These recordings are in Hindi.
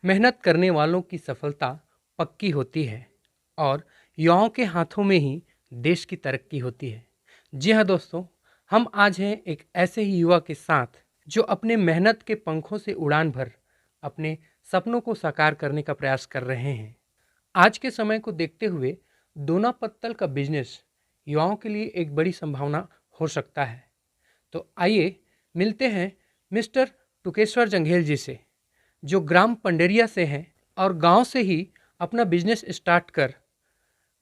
मेहनत करने वालों की सफलता पक्की होती है और युवाओं के हाथों में ही देश की तरक्की होती है। जी हाँ दोस्तों, हम आज हैं एक ऐसे ही युवा के साथ जो अपने मेहनत के पंखों से उड़ान भर अपने सपनों को साकार करने का प्रयास कर रहे हैं। आज के समय को देखते हुए दोना पत्तल का बिजनेस युवाओं के लिए एक बड़ी संभावना हो सकता है। तो आइए मिलते हैं मिस्टर टुकेश्वर जंघेल जी से, जो ग्राम पंडेरिया से हैं और गांव से ही अपना बिजनेस स्टार्ट कर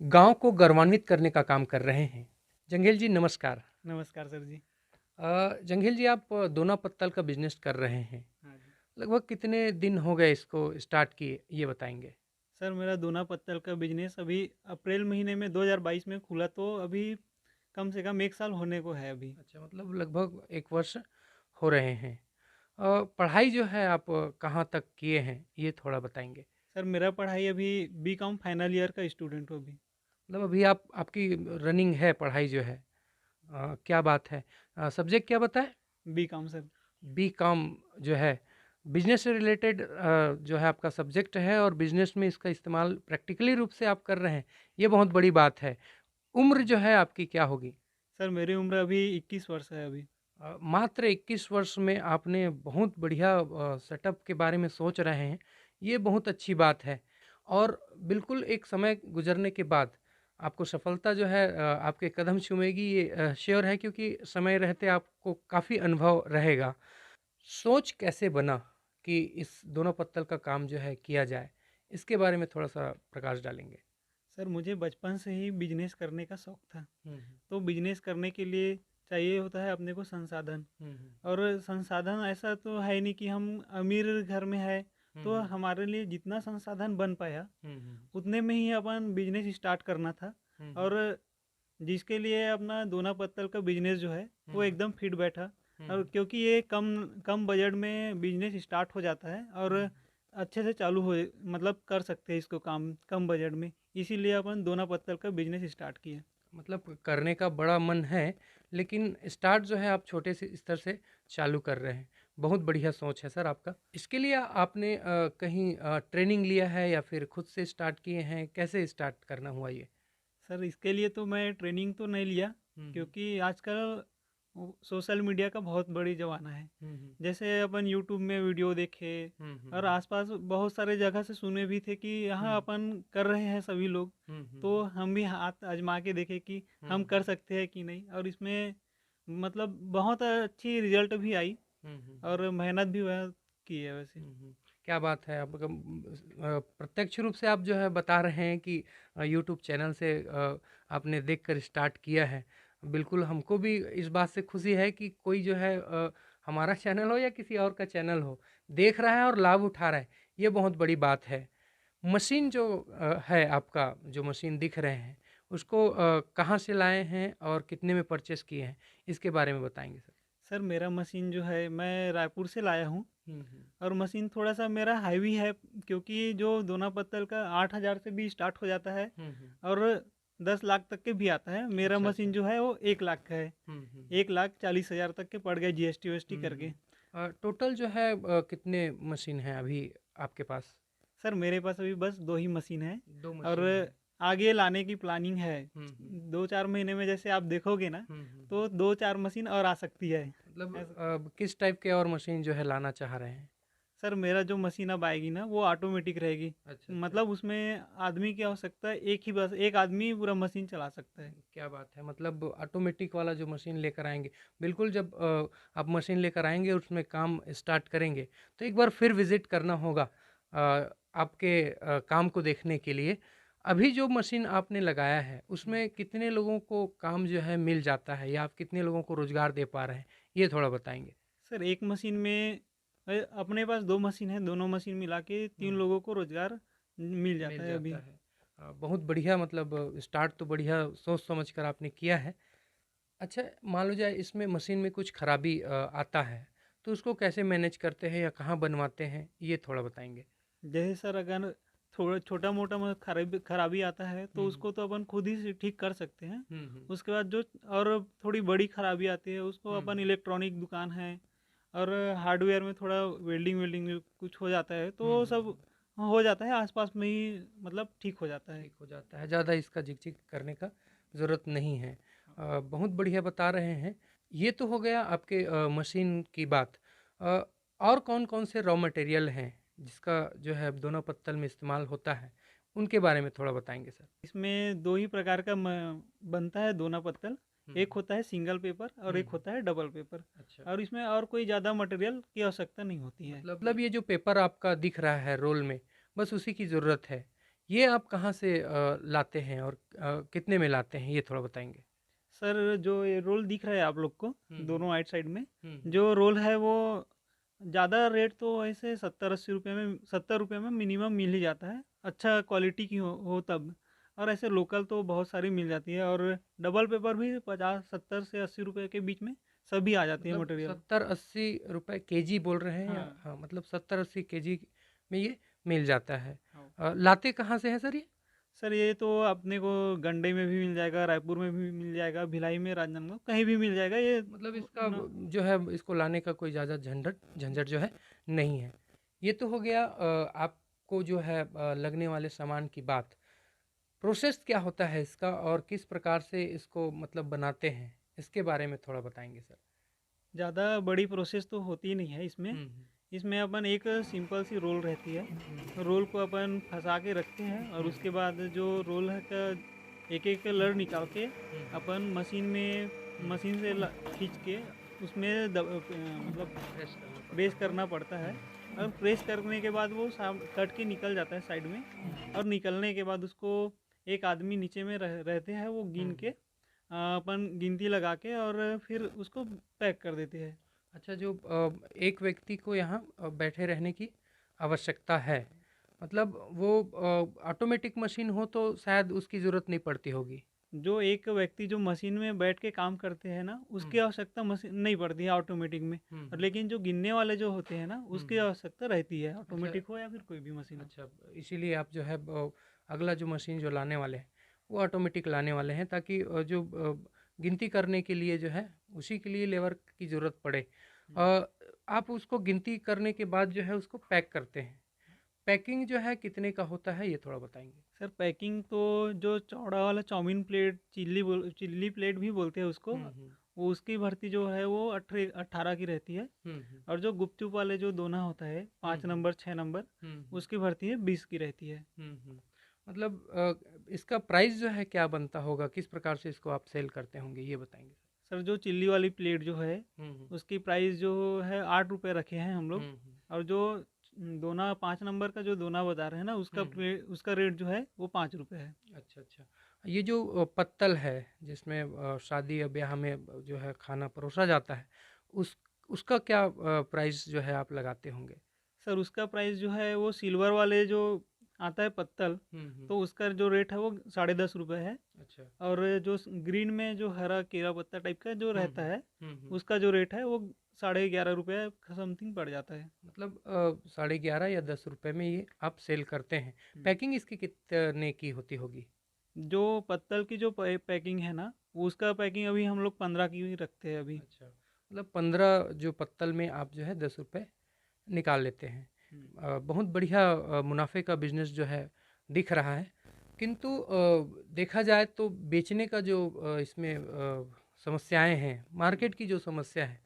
गांव को गौरवान्वित करने का काम कर रहे हैं। जंघेल जी नमस्कार। नमस्कार सर जी। जंघेल जी, आप दोना पत्तल का बिजनेस कर रहे हैं, हाँ जी। लगभग कितने दिन हो गए इसको स्टार्ट किए, ये बताएंगे? सर मेरा दोना पत्तल का बिजनेस अभी अप्रैल महीने में 2022 में खुला, तो अभी कम से कम 1 साल होने को है अभी। अच्छा, मतलब लगभग 1 वर्ष हो रहे हैं। पढ़ाई जो है आप कहाँ तक किए हैं, ये थोड़ा बताएंगे? सर मेरा पढ़ाई अभी बीकॉम फाइनल ईयर का स्टूडेंट हूँ अभी। मतलब अभी आप आपकी रनिंग है पढ़ाई जो है। क्या बात है। सब्जेक्ट क्या बताएं? BCom sir. बी कॉम जो है, बिजनेस से रिलेटेड जो है आपका सब्जेक्ट है और बिजनेस में इसका इस्तेमाल प्रैक्टिकली रूप से आप कर रहे हैं, ये बहुत बड़ी बात है। उम्र जो है आपकी क्या होगी? सर मेरी उम्र अभी 21 वर्ष है अभी। मात्र 21 वर्ष में आपने बहुत बढ़िया सेटअप के बारे में सोच रहे हैं, ये बहुत अच्छी बात है। और बिल्कुल एक समय गुजरने के बाद आपको सफलता जो है आपके कदम चूमेगी, ये श्योर है, क्योंकि समय रहते आपको काफ़ी अनुभव रहेगा। सोच कैसे बना कि इस दोनों पत्तल का काम जो है किया जाए, इसके बारे में थोड़ा सा प्रकाश डालेंगे? सर मुझे बचपन से ही बिजनेस करने का शौक था। हम्म। तो बिजनेस करने के लिए चाहिए होता है अपने को संसाधन। हम्म। और संसाधन ऐसा तो है नहीं कि हम अमीर घर में है, तो हम्म। हमारे लिए जितना संसाधन बन पाया हम्म। उतने में ही अपन बिजनेस स्टार्ट करना था। हम्म। और जिसके लिए अपना दोना पत्तल का बिजनेस जो है वो हम्म। एकदम फिट बैठा। और हम्म। क्योंकि ये कम कम बजट में बिजनेस स्टार्ट हो जाता है और हम्म। अच्छे से चालू हो, मतलब कर सकते हैं इसको काम कम बजट में। इसीलिए अपन दोना पत्तल का बिजनेस स्टार्ट किया। मतलब करने का बड़ा मन है, लेकिन स्टार्ट जो है आप छोटे से स्तर से चालू कर रहे हैं। बहुत बढ़िया सोच है सर आपका। इसके लिए आपने कहीं ट्रेनिंग लिया है या फिर खुद से स्टार्ट किए हैं? कैसे स्टार्ट करना हुआ ये? सर इसके लिए तो मैं ट्रेनिंग तो नहीं लिया, हम्म। क्योंकि आजकल सोशल मीडिया का बहुत बड़ी ज़माना है। हम्म। जैसे अपन यूट्यूब में वीडियो देखे हम्म। और हम्म। आसपास बहुत सारे जगह से सुने भी थे कि यहाँ हम्म। अपन कर रहे हैं सभी लोग। हम्म। तो हम भी हाथ आजमा के देखे कि हम हम्म। कर सकते हैं कि नहीं, और इसमें मतलब बहुत अच्छी रिजल्ट भी आई हम्म। और मेहनत भी वह की है वैसे। क्या बात है। आप प्रत्यक्ष रूप से आप जो है बता रहे हैं कि यूट्यूब चैनल से आपने देखकर स्टार्ट किया है। बिल्कुल हमको भी इस बात से खुशी है कि कोई जो है हमारा चैनल हो या किसी और का चैनल हो, देख रहा है और लाभ उठा रहा है, ये बहुत बड़ी बात है। मशीन जो है आपका, जो मशीन दिख रहे हैं, उसको कहाँ से लाए हैं और कितने में परचेस किए हैं, इसके बारे में बताएंगे सर? सर मेरा मशीन जो है मैं रायपुर से लाया हूँ। हम्म। और मशीन थोड़ा सा मेरा हैवी है, क्योंकि जो दोना पत्तल का 8,000 से भी स्टार्ट हो जाता है हम्म। और 10 लाख तक के भी आता है। मेरा अच्छा मशीन अच्छा। जो है वो 1 लाख का है। हम्म। 1,40,000 तक के पड़ गए जीएसटी वीएसटी करके। टोटल जो है कितने मशीन हैं अभी आपके पास? सर मेरे पास अभी बस 2 ही मशीन है। दो और मशीन है। आगे लाने की प्लानिंग है। हम्म। 2-4 महीने में जैसे आप देखोगे ना, हम्म। तो 2-4 मशीन और आ सकती है मतलब ऐसा। किस टाइप के और मशीन जो है लाना चाह रहे हैं? सर मेरा जो मशीन अब आएगी ना वो ऑटोमेटिक रहेगी। अच्छा अच्छा। मतलब उसमें आदमी की आवश्यकता है एक ही, बस एक आदमी पूरा मशीन चला सकता है। क्या बात है। मतलब ऑटोमेटिक वाला जो मशीन लेकर आएंगे, बिल्कुल जब आप मशीन लेकर आएंगे उसमें काम स्टार्ट करेंगे, तो एक बार फिर विजिट करना होगा आपके काम को देखने के लिए। अभी जो मशीन आपने लगाया है उसमें कितने लोगों को काम जो है मिल जाता है, या आप कितने लोगों को रोजगार दे पा रहे हैं, ये थोड़ा बताएंगे? सर एक मशीन में अपने पास 2 मशीन है, दोनों मशीन मिला के 3 लोगों को रोजगार मिल जाता मिल है जाता अभी। है। बहुत बढ़िया। मतलब स्टार्ट तो बढ़िया सोच समझ कर आपने किया है। अच्छा, मान लो जाए इसमें मशीन में कुछ खराबी आता है, तो उसको कैसे मैनेज करते हैं या कहाँ बनवाते हैं, ये थोड़ा बताएंगे? जैसे सर अगर थोड़ा छोटा मोटा खराबी खराबी आता है तो हम्म। उसको तो अपन खुद ही से ठीक कर सकते हैं। हम्म। उसके बाद जो और थोड़ी बड़ी खराबी आती है उसको अपन हम्म। इलेक्ट्रॉनिक दुकान है और हार्डवेयर में थोड़ा वेल्डिंग वेल्डिंग कुछ हो जाता है तो हम्म। वो सब हाँ, हो जाता है आसपास में ही, मतलब ठीक हो जाता है। ठीक हो जाता है, ज़्यादा इसका झिक-झिक करने का ज़रूरत नहीं है। बहुत बढ़िया बता रहे हैं। ये तो हो गया आपके मशीन की बात। अ, और कौन-कौन से रॉ मटेरियल हैं, जिसका जो है दोनों पत्तल में इस्तेमाल होता है? उनके बारे में थोड़ा बताएँगे सर? इसमें 2 ही प्रकार का बनता है दोना पत्तल। हुँ, एक होता है सिंगल पेपर और हुँ, एक होता है डबल पेपर, अच्छा। और इसमें और कोई ज़्यादा मटेरियल की आवश्यकता नहीं होती है। मतलब ये जो पेपर आपका दिख रहा है रोल में, बस उसी की ज़रूरत है। ये आप कहाँ से लाते हैं और कितने में लाते हैं, ये थोड़ा बताएँगे? सर, जो ये रोल दिख रहा है आप लोग को हुँ, हुँ। दोनों राइट साइड में, हुँ, हुँ। जो रोल है वो ज़्यादा रेट तो ऐसे 70-80 रुपये में, 70 रुपये में मिनिमम मिल ही जाता है, अच्छा क्वालिटी की हो तब। और ऐसे लोकल तो बहुत सारी मिल जाती है, और डबल पेपर भी 50-70 से 80 रुपये के बीच में सभी आ जाती है मतलब मटेरियल। 70-80 रुपए केजी बोल रहे हैं या? हाँ। हाँ, मतलब 70-80 केजी में ये मिल जाता है। हाँ। लाते कहाँ से हैं सर ये? सर, ये तो अपने को गंडे में भी मिल जाएगा, रायपुर में भी मिल जाएगा, भिलाई में, राजनांदगांव, कहीं भी मिल जाएगा ये मतलब इसका न। जो है इसको लाने का कोई ज़्यादा झंझट झंझट जो है नहीं है। ये तो हो गया आपको जो है लगने वाले सामान की बात। प्रोसेस क्या होता है इसका और किस प्रकार से इसको मतलब बनाते हैं? इसके बारे में थोड़ा बताएँगे सर? ज़्यादा बड़ी प्रोसेस तो होती नहीं है इसमें। हुँ, हुँ। इसमें अपन एक सिंपल सी रोल रहती है, हुँ, रोल को अपन फंसा के रखते हैं, और हुँ, उसके बाद जो रोल है का एक एक लड़ निकाल के हुँ, अपन हुँ। मशीन से खींच के उसमें मतलब प्रेस करना प्रेस पड़ता होगा। करना पड़ता है। हुँ, और प्रेस करने के बाद वो कट के निकल जाता है साइड में। हुँ, और निकलने के बाद उसको एक आदमी नीचे में रहते हैं, वो गिन के हुँ। अपन गिनती लगा के और फिर उसको पैक कर देते हैं। अच्छा, जो एक व्यक्ति को यहाँ बैठे रहने की आवश्यकता है, मतलब वो ऑटोमेटिक मशीन हो तो शायद उसकी ज़रूरत नहीं पड़ती होगी। जो एक व्यक्ति जो मशीन में बैठ के काम करते हैं ना, हुँ, उसकी आवश्यकता मशीन नहीं पड़ती है ऑटोमेटिक में। हुँ, और हुँ, लेकिन जो गिनने वाले जो होते हैं ना, हुँ, उसकी हुँ। आवश्यकता रहती है, अच्छा, ऑटोमेटिक हो या फिर कोई भी मशीन हो। अच्छा, इसीलिए आप जो है अगला जो मशीन जो लाने वाले हैं, वो ऑटोमेटिक लाने वाले हैं ताकि जो गिनती करने के लिए जो है, उसी के लिए लेबर की ज़रूरत पड़े। अ, आप उसको गिनती करने के बाद जो है उसको पैक करते हैं। पैकिंग जो है कितने का होता है, ये थोड़ा बताएँगे? सर, पैकिंग तो जो चौड़ा वाला चाउमीन प्लेट, चिल्ली प्लेट भी बोलते हैं उसको, हुँ, हुँ। वो उसकी भर्ती जो है वो 18 की रहती है। हुँ, हुँ। और जो गुपचुप वाले जो दोना होता है, हुँ, 5 नंबर 6 नंबर, हुँ, हुँ। उसकी भर्ती है 20 की रहती है। हुँ, हुँ। मतलब इसका प्राइस जो है क्या बनता होगा? किस प्रकार से इसको आप सेल करते होंगे, ये बताएँगे? सर, जो चिल्ली वाली प्लेट जो है, हुँ, हुँ। उसकी प्राइस जो है 8 रुपये रखे हैं हम लोग। हुँ, हुँ। और जो दोना 5 नंबर का जो दोना बता रहे हैं ना, हुँ, हुँ। उसका रेट जो है वो 5 रुपये है। अच्छा, अच्छा। ये जो पत्तल है जिसमें शादी या ब्याह में जो है खाना परोसा जाता है, उस उसका क्या प्राइस जो है आप लगाते होंगे? सर, उसका प्राइस जो है वो सिल्वर वाले जो आता है पत्तल, हुँ, हुँ। तो उसका जो रेट है वो 10.5 रुपये है। अच्छा। और जो ग्रीन में जो हरा केला पत्ता टाइप का जो हुँ, रहता हुँ। है, हुँ, हुँ। उसका जो रेट है वो 11.5 रुपये समथिंग पड़ जाता है। मतलब 11.5 या 10 रुपए में ये आप सेल करते हैं। हम्म। पैकिंग इसकी कितने की होती होगी? जो पत्तल की जो पैकिंग है ना, वो उसका पैकिंग अभी हम लोग 15 की ही रखते हैं अभी। अच्छा, मतलब 15 जो पत्तल में आप जो है 10 रुपए निकाल लेते हैं। हम्म। बहुत बढ़िया मुनाफे का बिजनेस जो है दिख रहा है। किंतु देखा जाए तो बेचने का जो इसमें समस्याएं हैं, मार्केट की जो समस्या है,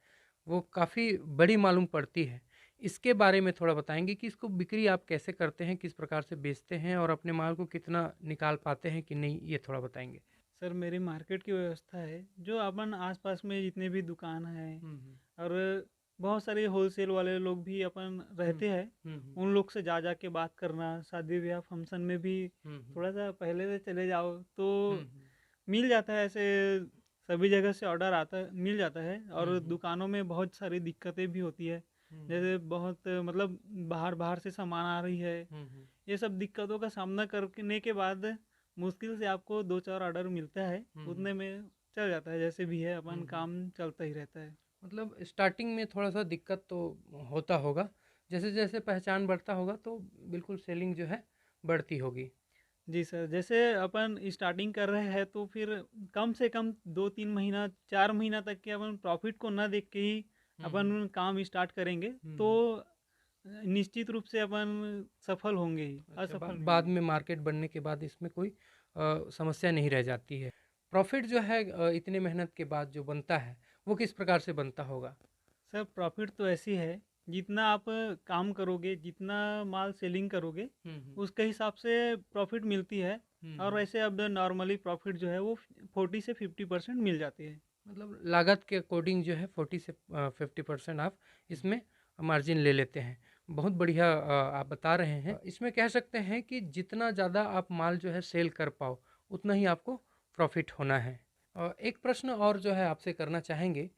वो काफ़ी बड़ी मालूम पड़ती है। इसके बारे में थोड़ा बताएंगे कि इसको बिक्री आप कैसे करते हैं, किस प्रकार से बेचते हैं और अपने माल को कितना निकाल पाते हैं कि नहीं, ये थोड़ा बताएंगे? सर, मेरी मार्केट की व्यवस्था है, जो अपन आसपास में जितने भी दुकान हैं, हुँ, हुँ। और बहुत सारे होलसेल वाले लोग भी अपन हुँ, रहते हैं, हुँ, हुँ। उन लोग से जा जा के बात करना, शादी ब्याह फंक्शन में भी हुँ, हुँ। थोड़ा सा पहले से चले जाओ तो हुँ, हुँ। मिल जाता है। ऐसे सभी जगह से ऑर्डर आता है, मिल जाता है। हुँ, और हुँ। दुकानों में बहुत सारी दिक्कतें भी होती है, हुँ, हुँ। जैसे बहुत मतलब बाहर बाहर से सामान आ रही है। हुँ, हुँ। ये सब दिक्कतों का सामना करने के बाद मुश्किल से आपको 2-4 ऑर्डर मिलता है, हुँ, हुँ। उतने में चल जाता है, जैसे भी है हुँ, अपन हुँ। काम चलता ही रहता है। मतलब स्टार्टिंग में थोड़ा-सा दिक्कत तो होता होगा। जैसे-जैसे पहचान बढ़ता होगा तो बिल्कुल सेलिंग जो है बढ़ती होगी। जी सर, जैसे अपन स्टार्टिंग कर रहे हैं तो फिर कम से कम 2-3 महीना 4 महीना तक के अपन प्रॉफिट को ना देख के ही हुँ, हुँ। अपन काम स्टार्ट करेंगे, हुँ, तो हुँ। निश्चित रूप से अपन सफल होंगे ही, अच्छा, असफल नहीं बाद होंगे। में मार्केट बनने के बाद इसमें कोई समस्या नहीं रह जाती है। प्रॉफिट जो है इतने मेहनत के बाद जो बनता है वो किस प्रकार से बनता होगा? सर प्रॉफिट तो ऐसी है, जितना आप काम करोगे, जितना माल सेलिंग करोगे, हम्म उसके हिसाब से प्रॉफिट मिलती है। और हम्म। वैसे अब नॉर्मली प्रॉफिट जो है वो 40 से 50% मिल जाती है। मतलब लागत के अकॉर्डिंग जो है 40 से 50% आप इसमें मार्जिन ले लेते हैं। बहुत बढ़िया आप बता रहे हैं। इसमें कह सकते हैं कि जितना ज़्यादा आप माल जो है सेल कर पाओ उतना ही आपको प्रॉफिट होना है। एक प्रश्न और जो है आपसे करना चाहेंगे,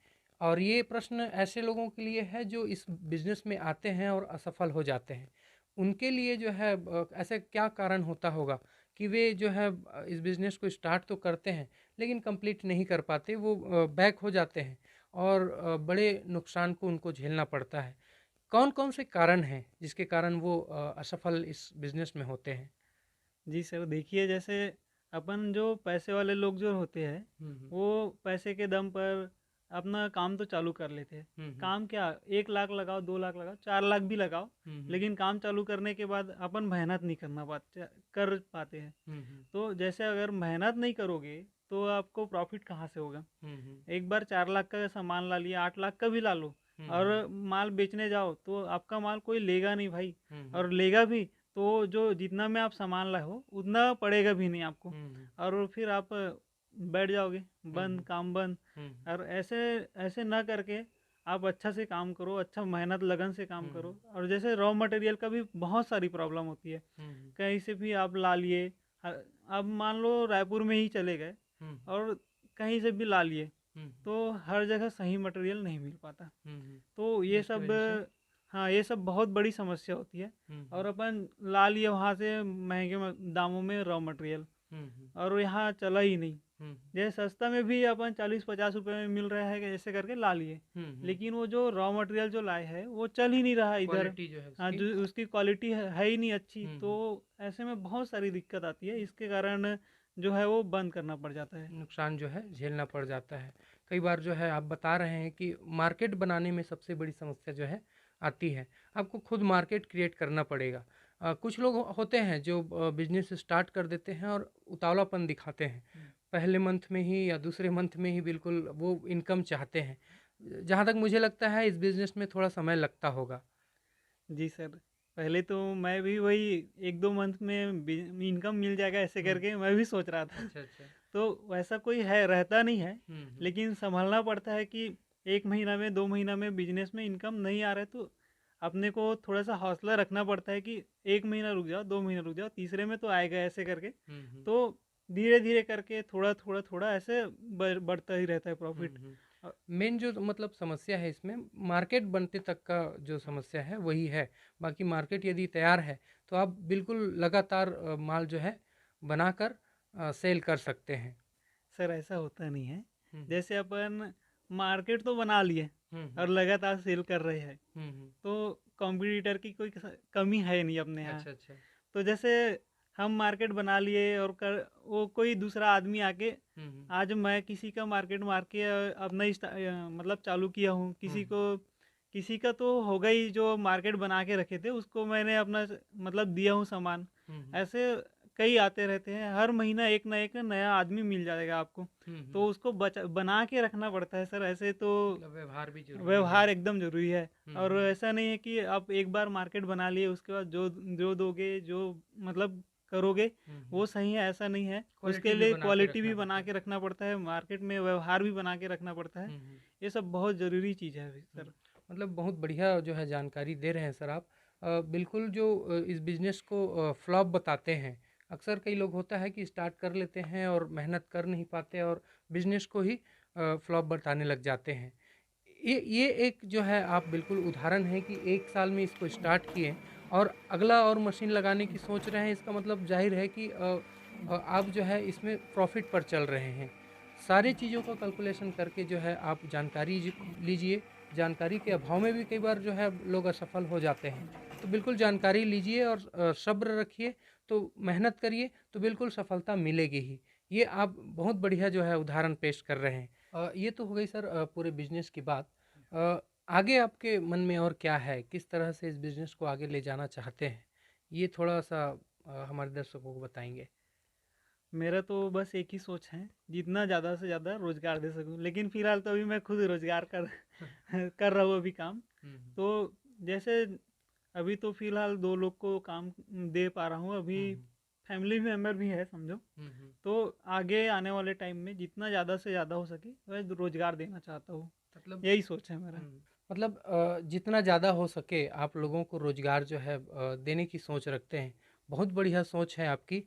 और ये प्रश्न ऐसे लोगों के लिए है जो इस बिज़नेस में आते हैं और असफल हो जाते हैं। उनके लिए जो है ऐसे क्या कारण होता होगा कि वे जो है इस बिज़नेस को स्टार्ट तो करते हैं लेकिन कंप्लीट नहीं कर पाते, वो बैक हो जाते हैं और बड़े नुकसान को उनको झेलना पड़ता है। कौन कौन से कारण हैं जिसके कारण वो असफल इस बिज़नेस में होते हैं? जी सर, देखिए जैसे अपन जो पैसे वाले लोग जो होते हैं, हम्म वो पैसे के दम पर अपना काम तो चालू कर लेते हैं। हम्म काम क्या, 1 लाख लगाओ, 2 लाख लगाओ, 4 लाख भी लगाओ, हम्म लेकिन काम चालू करने के बाद अपन मेहनत नहीं कर पाते हैं। हम्म तो जैसे अगर मेहनत नहीं करोगे तो आपको प्रॉफिट कहाँ से होगा। हम्म एक बार 4 लाख का सामान ला लिया, 8 लाख का भी ला लो, और हम्म माल बेचने जाओ तो आपका माल कोई लेगा नहीं भाई। हम्म और लेगा भी तो जो जितना में आप सामान लाए हो उतना पड़ेगा भी नहीं आपको। हम्म और फिर आप बैठ जाओगे, बंद, हम्म काम बंद। हम्म और ऐसे ऐसे ना करके आप अच्छा से काम करो, अच्छा मेहनत लगन से काम हम्म करो। और जैसे रॉ मटेरियल का भी बहुत सारी प्रॉब्लम होती है, हम्म कहीं से भी आप ला लिए। अब मान लो रायपुर में ही चले गए हम्म और कहीं से भी ला लिए, हम्म तो हर जगह सही मटेरियल नहीं मिल पाता। हम्म, तो ये जिसकी सब, वजह से हाँ, ये सब बहुत बड़ी समस्या होती है। और हम्म अपन ला लिए वहाँ से महंगे दामों में रॉ मटेरियल, हम्म और यहाँ चला ही नहीं। हम्म जैसे सस्ता में भी अपन 40-50 रुपए में मिल रहा है, ऐसे करके ला लिए, हम्म। लेकिन वो जो रॉ मटेरियल जो लाए है वो चल ही नहीं रहा इधर। क्वालिटी जो है हाँ, उसकी। जो उसकी क्वालिटी है ही नहीं अच्छी। तो हम्म। ऐसे में बहुत सारी दिक्कत आती है, इसके कारण जो है वो बंद करना पड़ जाता है। नुकसान जो है झेलना पड़ जाता है। कई बार जो है आप बता रहे हैं कि मार्केट बनाने में सबसे बड़ी समस्या जो है आती है। आपको खुद मार्केट क्रिएट करना पड़ेगा। कुछ लोग होते हैं जो बिजनेस स्टार्ट कर देते हैं और उतावलापन दिखाते हैं, पहले मंथ में ही या दूसरे मंथ में ही बिल्कुल वो इनकम चाहते हैं। जहाँ तक मुझे लगता है इस बिजनेस में थोड़ा समय लगता होगा। जी सर, पहले तो मैं भी वही 1-2 मंथ में इनकम मिल जाएगा ऐसे हम्म। करके मैं भी सोच रहा था। अच्छा अच्छा। तो वैसा कोई है रहता नहीं है, हम्म। लेकिन संभलना पड़ता है कि 1 महीना में, 2 महीना में बिजनेस में इनकम नहीं आ रहा है, तो अपने को थोड़ा सा हौसला रखना पड़ता है कि 1 महीना रुक जाओ, 2 महीना रुक जाओ, तीसरे में तो आएगा ऐसे करके। हम्म। तो धीरे धीरे करके थोड़ा थोड़ा थोड़ा ऐसे बढ़ता ही रहता है प्रॉफिट। मेन जो मतलब समस्या है इसमें मार्केट बनते तक का जो समस्या है वही है। बाकी मार्केट यदि तैयार है तो आप बिल्कुल लगातार माल जो है बनाकर सेल कर सकते हैं। सर ऐसा होता नहीं है। हम्म जैसे अपन मार्केट तो बना लिए हम्म और लगातार सेल कर रहे हैं, हम्म। तो कंपटीटर की कोई कमी है नहीं अपने यहाँ। अच्छा अच्छा। तो जैसे हम मार्केट बना लिए और वो कोई दूसरा आदमी आके, हम्म आज मैं किसी का मार्केट मार के अपना मतलब चालू किया हूँ, हम्म किसी का तो हो गई, जो मार्केट बना के रखे थे उसको मैंने अपना मतलब दिया हूँ सामान। हम्म ऐसे कई आते रहते हैं, हर महीना एक नया आदमी मिल जाएगा आपको। तो हम्म। उसको बना के रखना पड़ता है सर, ऐसे तो मतलब व्यवहार भी जरूरी है। व्यवहार एकदम जरूरी है। और हम्म ऐसा नहीं है कि आप एक बार मार्केट बना लिए उसके बाद जो जो दोगे, जो मतलब करोगे हम्म। वो सही है, ऐसा नहीं है। क्वालिटी उसके भी लिए बना के क्वालिटी रखना भी पड़ता बना है। के रखना पड़ता है, मार्केट में व्यवहार भी बना के रखना पड़ता है। हम्म। ये सब बहुत ज़रूरी चीज़ है हुँ। सर। मतलब बहुत बढ़िया जो है जानकारी दे रहे हैं सर आप। बिल्कुल जो इस बिज़नेस को फ्लॉप बताते हैं। अक्सर कई लोग होता है कि स्टार्ट कर लेते हैं और मेहनत कर नहीं पाते और बिज़नेस को ही फ्लॉप बताने लग जाते हैं। ये एक जो है आप बिल्कुल उदाहरण है कि 1 साल में इसको स्टार्ट किए और अगला और मशीन लगाने की सोच रहे हैं, इसका मतलब ज़ाहिर है कि आप जो है इसमें प्रॉफ़िट पर चल रहे हैं। सारी चीज़ों का कैलकुलेशन करके जो है आप जानकारी लीजिए। जानकारी के अभाव में भी कई बार जो है लोग असफल हो जाते हैं। तो बिल्कुल जानकारी लीजिए और सब्र रखिए, तो मेहनत करिए तो बिल्कुल सफलता मिलेगी ही। ये आप बहुत बढ़िया जो है उदाहरण पेश कर रहे हैं। ये तो हो गई सर पूरे बिजनेस की बात। आगे आपके मन में और क्या है? किस तरह से इस बिज़नेस को आगे ले जाना चाहते हैं? ये थोड़ा-सा हमारे दर्शकों को बताएँगे? मेरा तो बस एक ही सोच है, जितना ज़्यादा से ज़्यादा रोज़गार दे सकूँ। लेकिन फ़िलहाल तो अभी मैं खुद रोज़गार कर कर रहा हूँ अभी काम। हुँ, हुँ। तो जैसे अभी तो फ़िलहाल 2 लोग को काम दे पा रहा हूँ। अभी हुँ, हुँ। फैमिली मेंबर भी है समझो। हुँ, हुँ। तो आगे आने वाले टाइम में जितना ज़्यादा से ज़्यादा हो सके वह रोज़गार देना चाहता हूँ। मतलब यही सोच है मेरा। मतलब जितना ज़्यादा हो सके आप लोगों को रोज़गार जो है देने की सोच रखते हैं। बहुत बढ़िया सोच है आपकी।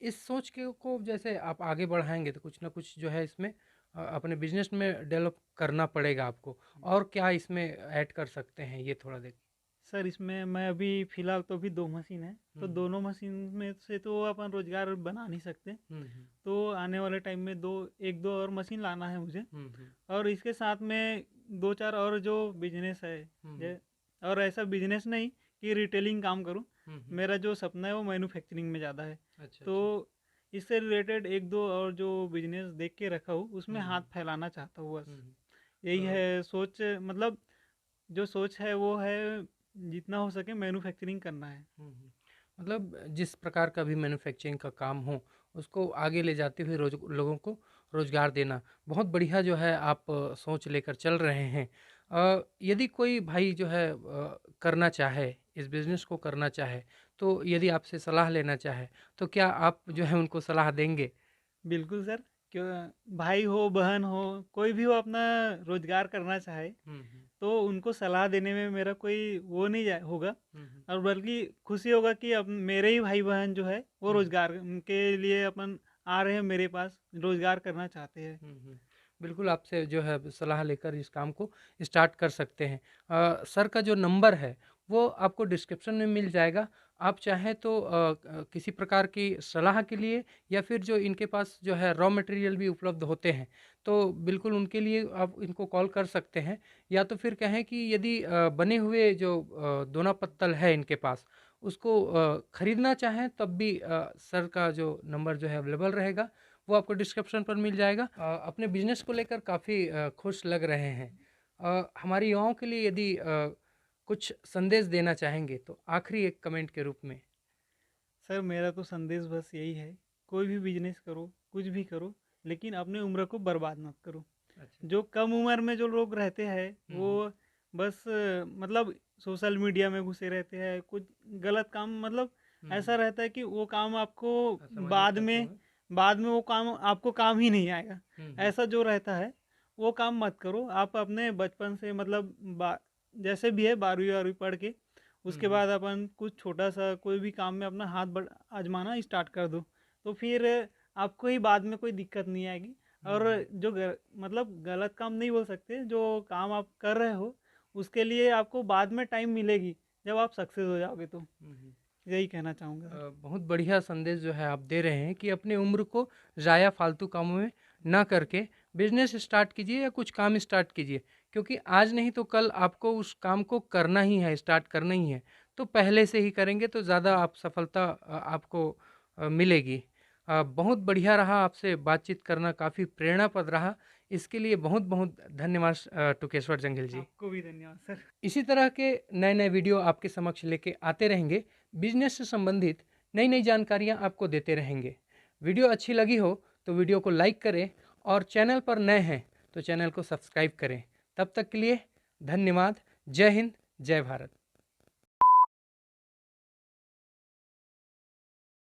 इस सोच के को जैसे आप आगे बढ़ाएँगे तो कुछ ना कुछ जो है इसमें अपने बिज़नेस में डेवलप करना पड़ेगा आपको। और क्या इसमें ऐड कर सकते हैं ये थोड़ा देख। सर इसमें मैं अभी फ़िलहाल तो अभी 2 मशीन है, हुँ, तो हुँ। दोनों मशीन में से तो अपन रोज़गार बना नहीं सकते। हुँ, हुँ। तो आने वाले टाइम में 1-2 और मशीन लाना है मुझे। हुँ, हुँ। और इसके साथ में 2-4 और जो बिजनेस है, हुँ, हुँ। जे और ऐसा बिजनेस नहीं कि रिटेलिंग काम करूं। हुँ, हुँ। मेरा जो सपना है वो मैन्युफैक्चरिंग में ज़्यादा है। अच्छा, तो अच्छा। इससे रिलेटेड 1-2 और जो बिजनेस देख के रखा हूँ उसमें हुँ, हाथ हुँ। फैलाना चाहता हूँ हुँ, बस। हुँ। यही अ, है सोच, मतलब जो सोच है वो है जितना हो सके मैन्युफैक्चरिंग करना है। हुँ, हुँ। मतलब जिस प्रकार का भी मैन्युफैक्चरिंग का काम हो, उसको आगे ले जाते हुए लोगों को रोज़गार देना, बहुत बढ़िया जो है आप सोच लेकर चल रहे हैं। यदि कोई भाई जो है करना चाहे, इस बिज़नेस को करना चाहे, तो यदि आपसे सलाह लेना चाहे, तो क्या आप जो है उनको सलाह देंगे? बिल्कुल सर, क्यों भाई हो बहन हो कोई भी हो अपना रोजगार करना चाहे हुँ, हुँ। तो उनको सलाह देने में मेरा कोई वो नहीं होगा। हुँ, हुँ। और बल्कि खुशी होगा कि अब मेरे ही भाई बहन जो है वो हुँ, रोजगार के लिए अपन आ रहे हैं मेरे पास, रोजगार करना चाहते हैं। हुँ, हुँ। बिल्कुल, आपसे जो है सलाह लेकर इस काम को स्टार्ट कर सकते हैं। सर का जो नंबर है, वो आपको डिस्क्रिप्शन में मिल जाएगा। आप चाहें तो किसी प्रकार की सलाह के लिए या फिर जो इनके पास जो है रॉ मटेरियल भी उपलब्ध होते हैं, तो बिल्कुल उनके लिए आप इनको कॉल कर सकते हैं। या तो फिर कहें कि यदि बने हुए जो दोना पत्तल है इनके पास, उसको खरीदना चाहें तब भी सर का जो नंबर जो है अवेलेबल रहेगा। वो आपको डिस्क्रिप्शन पर मिल जाएगा। अपने बिजनेस को लेकर काफ़ी खुश लग रहे हैं। हमारे युवाओं के लिए यदि कुछ संदेश देना चाहेंगे तो आखिरी एक कमेंट के रूप में। सर मेरा तो संदेश बस यही है, कोई भी बिजनेस करो कुछ भी करो लेकिन अपने उम्र को बर्बाद मत करो। अच्छा। जो कम उम्र में जो लोग रहते हैं हुँ, वो हुँ। बस मतलब सोशल मीडिया में घुसे रहते हैं, कुछ गलत काम, मतलब हुँ, ऐसा हुँ। रहता है कि वो काम आपको समझना बाद चाहता में हूँ मैं। बाद में वो काम आपको काम ही नहीं आएगा। हुँ, हुँ। ऐसा जो रहता है वो काम मत करो। आप अपने बचपन से मतलब जैसे भी है 12वीं पढ़ के हुँ, उसके हुँ। बाद अपन कुछ छोटा सा कोई भी काम में अपना हाथ आजमाना स्टार्ट कर दो, तो फिर आपको ही बाद में कोई दिक्कत नहीं आएगी। हुँ, और हुँ। जो मतलब गलत काम नहीं बोल सकते, जो काम आप कर रहे हो उसके लिए आपको बाद में टाइम मिलेगी जब आप सक्सेस हो जाओगे। तो हुँ, हुँ। यही कहना चाहूँगा सर। बहुत बढ़िया संदेश जो है आप दे रहे हैं कि अपने उम्र को ज़ाया फालतू कामों में ना करके बिजनेस स्टार्ट कीजिए या कुछ काम स्टार्ट कीजिए, क्योंकि आज नहीं तो कल आपको उस काम को करना ही है, स्टार्ट करना ही है। तो पहले से ही करेंगे तो ज़्यादा आप सफलता आपको मिलेगी। बहुत बढ़िया रहा आपसे बातचीत करना, काफ़ी प्रेरणापद रहा। इसके लिए बहुत बहुत धन्यवाद टुकेश्वर जंगिल जी। आपको भी धन्यवाद सर। इसी तरह के नए नए वीडियो आपके समक्ष लेके आते रहेंगे। बिजनेस से संबंधित नई नई जानकारियां आपको देते रहेंगे। वीडियो अच्छी लगी हो तो वीडियो को लाइक करें और चैनल पर नए हैं तो चैनल को सब्सक्राइब करें। तब तक के लिए धन्यवाद। जय हिंद, जय भारत।